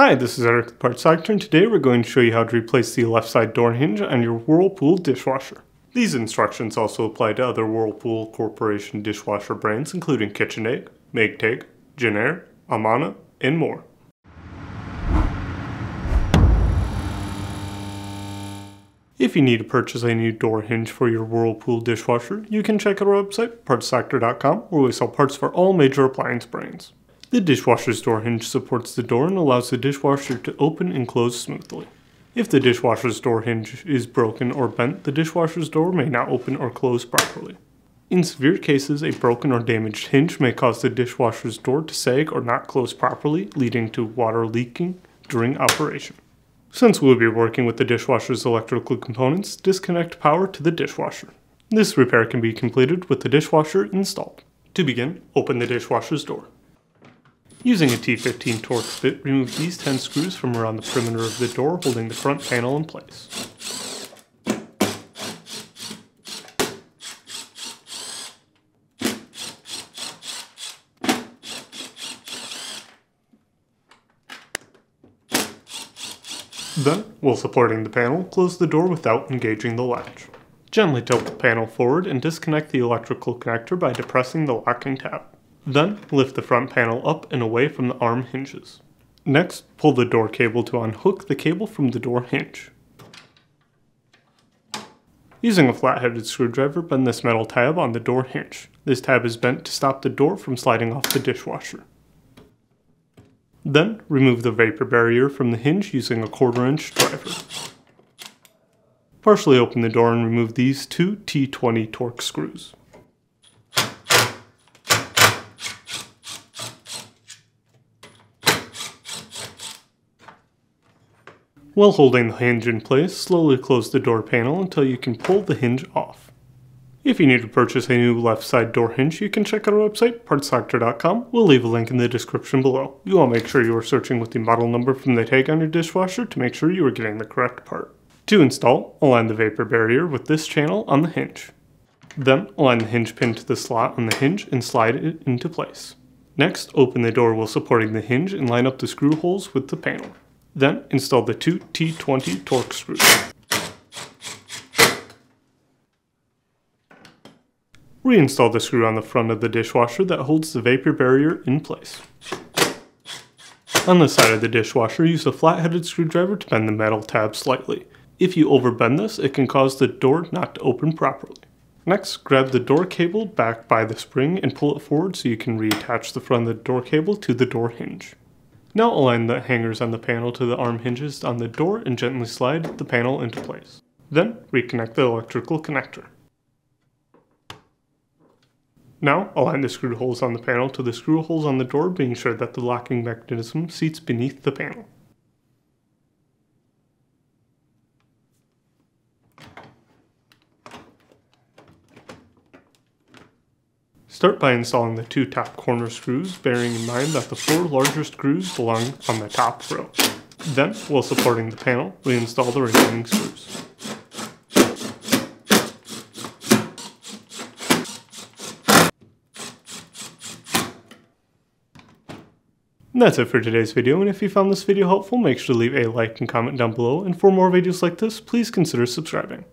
Hi, this is Eric the Parts Doctor, and today we're going to show you how to replace the left side door hinge on your Whirlpool dishwasher. These instructions also apply to other Whirlpool Corporation dishwasher brands including KitchenAid, Maytag, Jenn-Air, Amana, and more. If you need to purchase a new door hinge for your Whirlpool dishwasher, you can check out our website, partsdoctor.com, where we sell parts for all major appliance brands. The dishwasher's door hinge supports the door and allows the dishwasher to open and close smoothly. If the dishwasher's door hinge is broken or bent, the dishwasher's door may not open or close properly. In severe cases, a broken or damaged hinge may cause the dishwasher's door to sag or not close properly, leading to water leaking during operation. Since we'll be working with the dishwasher's electrical components, disconnect power to the dishwasher. This repair can be completed with the dishwasher installed. To begin, open the dishwasher's door. Using a T15 torque bit, remove these 10 screws from around the perimeter of the door, holding the front panel in place. Then, while supporting the panel, close the door without engaging the latch. Gently tilt the panel forward and disconnect the electrical connector by depressing the locking tab. Then, lift the front panel up and away from the arm hinges. Next, pull the door cable to unhook the cable from the door hinge. Using a flat-headed screwdriver, bend this metal tab on the door hinge. This tab is bent to stop the door from sliding off the dishwasher. Then, remove the vapor barrier from the hinge using a 1/4-inch driver. Partially open the door and remove these two T20 torque screws. While holding the hinge in place, slowly close the door panel until you can pull the hinge off. If you need to purchase a new left side door hinge, you can check out our website, partsdoctor.com. We'll leave a link in the description below. You want to make sure you are searching with the model number from the tag on your dishwasher to make sure you are getting the correct part. To install, align the vapor barrier with this channel on the hinge. Then, align the hinge pin to the slot on the hinge and slide it into place. Next, open the door while supporting the hinge and line up the screw holes with the panel. Then, install the two T20 torque screws. Reinstall the screw on the front of the dishwasher that holds the vapor barrier in place. On the side of the dishwasher, use a flat-headed screwdriver to bend the metal tab slightly. If you overbend this, it can cause the door not to open properly. Next, grab the door cable back by the spring and pull it forward so you can reattach the front of the door cable to the door hinge. Now align the hangers on the panel to the arm hinges on the door and gently slide the panel into place. Then, reconnect the electrical connector. Now, align the screw holes on the panel to the screw holes on the door, being sure that the locking mechanism seats beneath the panel. Start by installing the two top corner screws, bearing in mind that the 4 larger screws belong on the top row. Then, while supporting the panel, reinstall the remaining screws. And that's it for today's video, and if you found this video helpful, make sure to leave a like and comment down below, and for more videos like this, please consider subscribing.